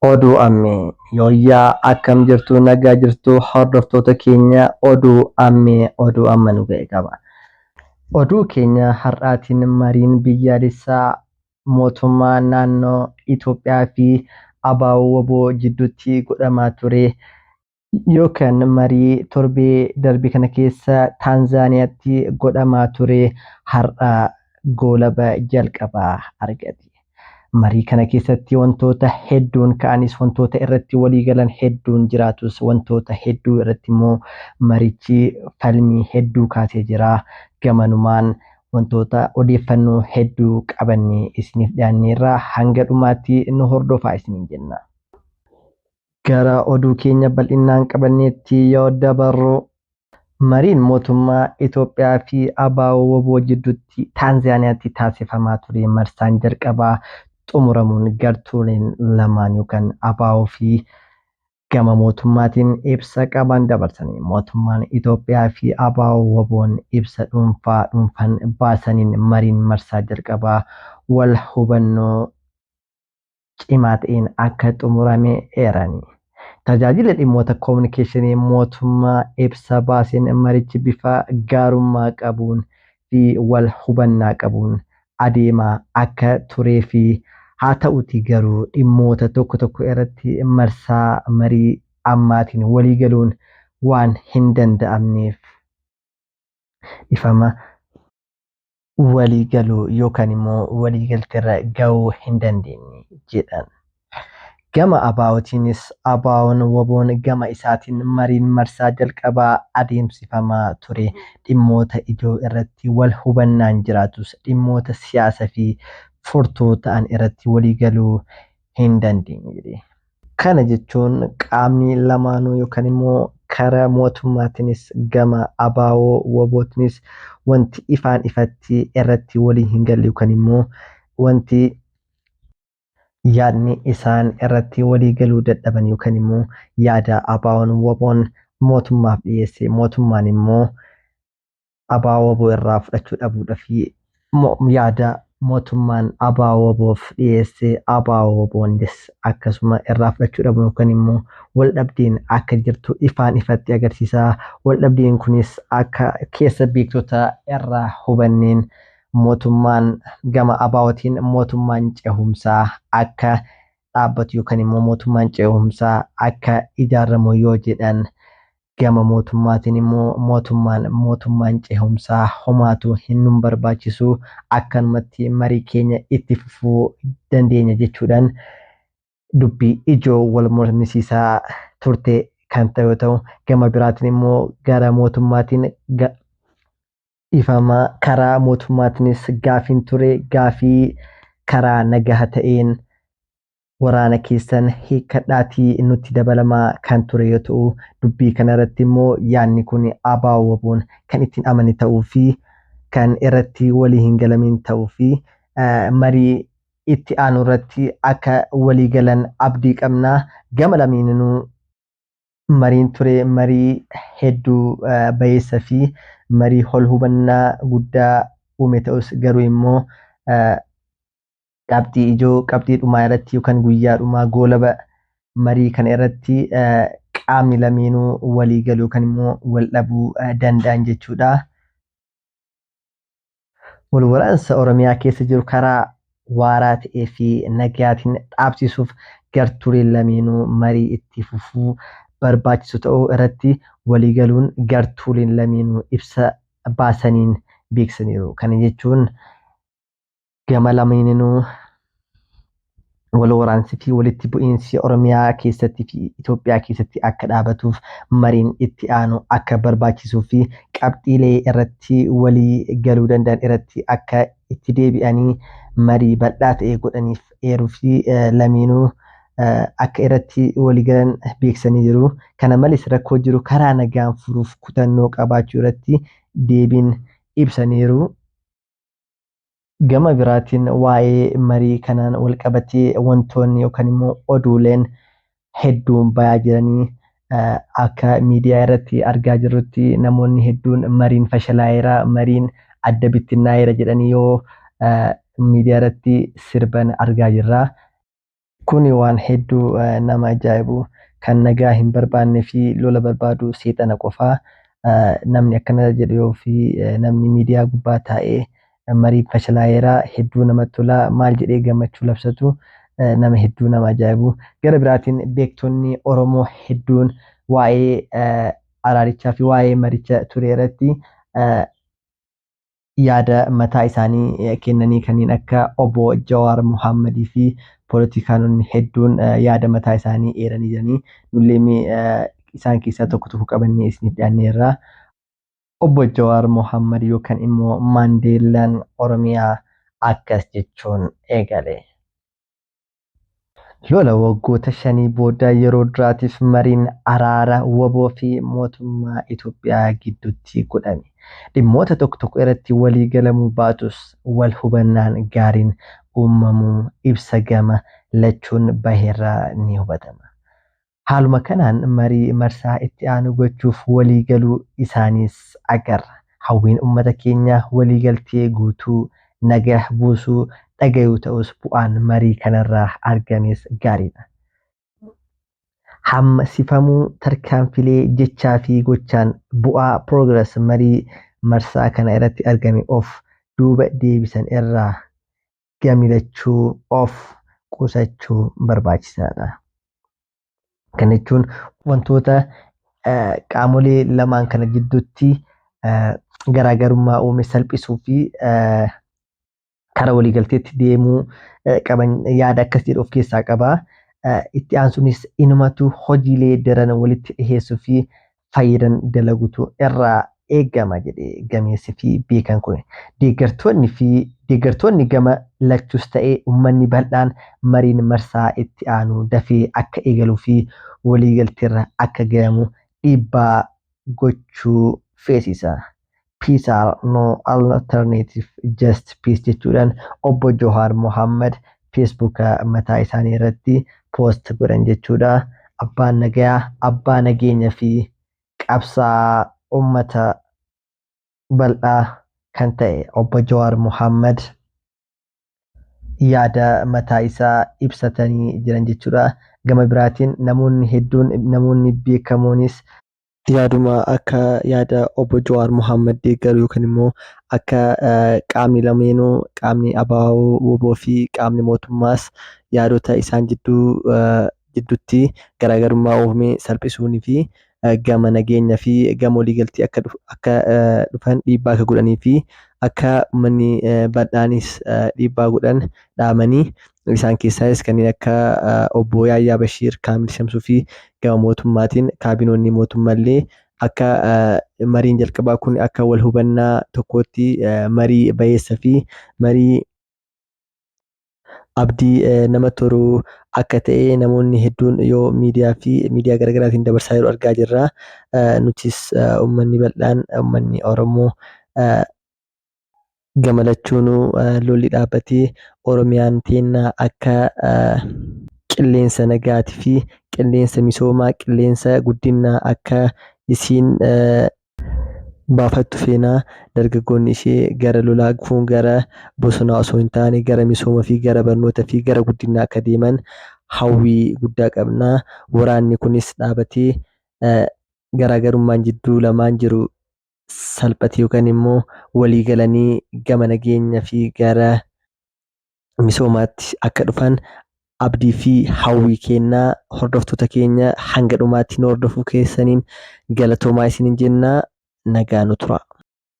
Oduu ammee yooyyaa akkam jirtu nagaa jirtu hordoftoota keenya oduu amma nu ga'e qaba. Oduu keenya har'aatiin mariin biyyaalessaa mootummaa naannoo Itoophiyaa fi ABO jidduutti godhamaa ture yookaan marii torbee darbe kana keessa Taanzaaniyaatti godhamaa ture har'a goolaba jalqabaa argate. Marii kana keessatti wantoota hedduun ka'anis wantoota irratti walii galan hedduun jiraatus wantoota hedduu irratti immoo marichi falmii hedduu kaasee jira. Gamanumaan wantoota odeeffannoo hedduu qabannee isiniif dhiyaanneerra hanga dhumaatti nu hordofaa isiniin jenna. Gara oduu keenya bal'inaan qabanneetti yoo dabarru mariin mootummaa Itoophiyaa fi ABO jidduutti Taanzaaniyaatti taasifamaa ture marsaan jalqabaa xumuramuun gartuuleen lamaan yookaan ABO fi gama mootummaatiin ibsa qaban dabarsanii mootummaan Itoophiyaa fi ABO ibsa dhuunfaan baasaniin mariin marsaa jalqabaa wal hubannoo cimaa ta'een akka xumurame eerani. Tajaajila dhimmoota koominikeeshinii mootummaa ibsa baaseen marichi bifa gaarummaa qabuun fi wal hubannaa qabuun adeemaa akka turee fi haa ta'uti garuu dhimmoota tokko irratti marsaa marii ammaatiin walii galuun waan hin danda'amneef ifama walii galuu yookaan immoo walii galteerra gahuu hin dandeenye jedhan. Gama ABO'tiinis ABO'n gama isaatiin mariin marsaa jalqabaa adeemsifamaa ture dhimmoota ijoo irratti wal hubannaan jiraatus dhimmoota siyaasaa fi furtuu ta'an irratti walii galuu hin dandeenye. Kana jechuun qaamni lamaanuu yookaan immoo karaa mootummaatiinis gama ABO'tiinis wanti ifaan ifatti irratti walii hin galle yookaan immoo wanti yaadni isaan irratti walii galuu dadhaban yookaan immoo yaada ABO'n mootummaaf dhiyeesse mootummaan immoo ABO irraa fudhachuu dhabuudhaa fi yaada mootummaan ABO'f dhiyeesse ABO'nis akkasuma irraa fudhachuu dhabu yookaan immoo wal dhabdeen akka jirtu ifaan ifatti agarsiisa. Wal dhabdeen kunis akka keessa beektota irraa hubanneen mootummaan gama ABO'tiin mootummaan cehumsaa akka dhaabbatu yookaan immoo mootummaan cehumsaa akka ijaaramu yoo jedhan gama mootummaatiin immoo mootummaan cehumsaa homaatu hin barbaachisu akkanumatti marii keenya itti fufuu dandeenya jechuudhaan dubbii ijoo wal mormisiisaa turte kan ta'u yoo ta'u gama biraatiin immoo gara mootummaatiin ifama karaa mootummaatiinis gaafiin ture gaafii karaa nagaa ta'een waraana keessan hiikkadhaatii nutti dabalamaa kan ture yoo ta'u dubbii kanarratti immoo yaadni kun ABO'n kan ittiin amane ta'uu fi kan irratti walii hin galamin ta'uu fi marii itti aanu irratti akka walii galan abdii qabna. Gama lameeninuu mariin ture marii hedduu bayeessa fi marii wal hubannaa guddaa uume ta'us garuu immoo qabxii ijoo qabxii dhumaa irratti yookaan guyyaa dhumaa goolaba marii kana irratti qaamni lameenuu walii galuu kan immoo wal dhabuu danda'an jechuudha. Wal waraansa Oromiyaa keessa jiru karaa waaraa ta'ee fi nagaatiin dhaabsisuuf gartuuleen lameenuu marii itti fufuu barbaachisu ta'uu irratti walii galuun gartuuleen lameenuu ibsa baasaniin beeksisaniiru. Kana jechuun gama lameeninuu wal waraansii fi walitti bu'iinsi Oromiyaa keessatti fi Itoophiyaa keessatti akka dhaabatuuf mariin itti aanu akka barbaachisuu fi qabxiilee irratti walii galuu danda'an irratti akka itti deebi'anii marii bal'aa ta'e godhaniif eeruu fi lameenuu akka irratti walii galan beeksisanii jiru. Kana malees rakkoo jiru karaa nagaan furuuf kutannoo qabaachuu irratti deebiin ibsaniiru. Gama biraatiin waa'ee marii kanaan wal qabatee wantoonni yookaan immoo oduuleen hedduun bayaa jiranii akka miidiyaa irratti argaa jirrutti namoonni hedduun mariin fashalaa'eera mariin adda bittinnaa'eera jedhanii yoo miidiyaa irratti sirban argaa jirra. Kuni waan hedduu nama ajaa'ibu kan nagaa hin barbaannee fi lola barbaadu seexana qofaa. Namni akkana jedhu yoo fi namni miidiyaa gubbaa taa'ee marii fashalaa'eeraa hedduu namatti tola. Maal jedhee gammachuu labsatu nama hedduu nama ajaa'ibu. Gara biraatiin beektonni Oromoo hedduun waa'ee araarichaa fi waa'ee maricha ture irratti yaada mataa isaanii kennanii kanneen akka obbo Jawaar Mohammadii fi poolitikaanonni hedduun yaada mataa isaanii eeranii jiranii. Nullee isaan keessaa tokko qabannee isiniif dhiyaanneerra. Obbo Jawaar Mohammad yookaan immoo Maandeellaan Oromiyaa akkas jechuun eegale. Lola waggoota 5 booda yeroo duraatiif mariin araara WBO fi mootummaa Itoophiyaa gidduutti godhame. Dhimmoota tokko irratti walii galamuu baatus wal hubannaan gaariin uumamuu ibsa gama lachuun baheerraa ni hubatama. Haaluma kanaan marii marsaa itti aanu gochuuf walii galuu isaaniis agarra. Hawwiin uummata keenyaa walii galtee guutuu nagaa buusuu dhagayuu ta'us bu'aan marii kanarraa argames gaariidha. Hammasifamuu tarkaanfilee jechaa fi gochaan bu'aa piroogires marii marsaa kana irratti argame of duuba deebisan irraa gamilachuu of qusachuu barbaachisaadha. Kana jechuun wantoota qaamolee lamaan kana gidduutti garaagarummaa uume salphisuu fi karaa waliigalteetti deemuu qaban yaada akkas jedhu of keessaa qaba. Itti aansuunis inumatu hojiilee daran walitti dhiheessuu fi fayyadan dalagutu irraa eegama jedhee gameessi fi beekan kun. Deeggartoonni gama lachuus ta'ee uummanni bal'aan mariin marsaa itti aanu dafee akka eegaluu fi waliigalteerra akka gahamu dhiibbaa gochuu feesisa. Peace are no alternative, just peace jechuudhaan obbo Jawaar Mohammad Facebook mataa isaanii irratti post godhan jechuudha. Abbaan nagaa, abbaa nageenya fi qabsaa uummata bal'aa kan ta'e obbo Jawaar Mohammad yaada mataa isaa ibsatanii jiran jechuudha. Gama biraatiin namoonni hedduun namoonni beekamoonis yaaduma akka yaada obbo Jawaar Mohammad deeggaru yookaan immoo akka qaamni lameenuu qaamni ABO fi qaamni mootummaas yaadota isaan jidduutti garaagarummaa uumee salphisuunii fi gama nageenyaa fi gama waliigaltii akka dhufan dhiibbaa akka godhanii fi akka uummanni bal'aanis dhiibbaa godhan dhaamanii isaan keessaas kanneen akka obbo Yaayyaa Bashiir, Kaamil Shamsuu fi gama mootummaatiin kaabinoonni mootummaallee akka mariin jalqabaa kun akka wal hubannaa tokkootti marii bayeessa fi marii abdii nama toruu akka ta'e namoonni hedduun yoo miidiyaa garaagaraatiin dabarsaa jiru argaa jirra. Nutis uummanni bal'aan uummanni Oromoo gamalachuun lolli dhaabbatee Oromiyaan teennaa akka qilleensa nagaatii fi qilleensa misoomaa qilleensa guddinaa akka isiin baafattu feenaa dargaggoonni ishee gara lolaa gufuun gara bosonaa osoo hin taane gara misooma fi gara barnoota fi gara guddinaa akka deeman hawwii guddaa qabna. Waraanni kunis dhaabatee garaagarummaan jidduu lamaan jiru salphate yookaan immoo walii galanii gama nageenya fi gara misoomaatti akka dhufan abdii fi hawwii kennaa hordoftoota keenya hanga dhumaatti nu hordofuu keessaniin galatoomaa isiniin jennaa nagaa nu tura.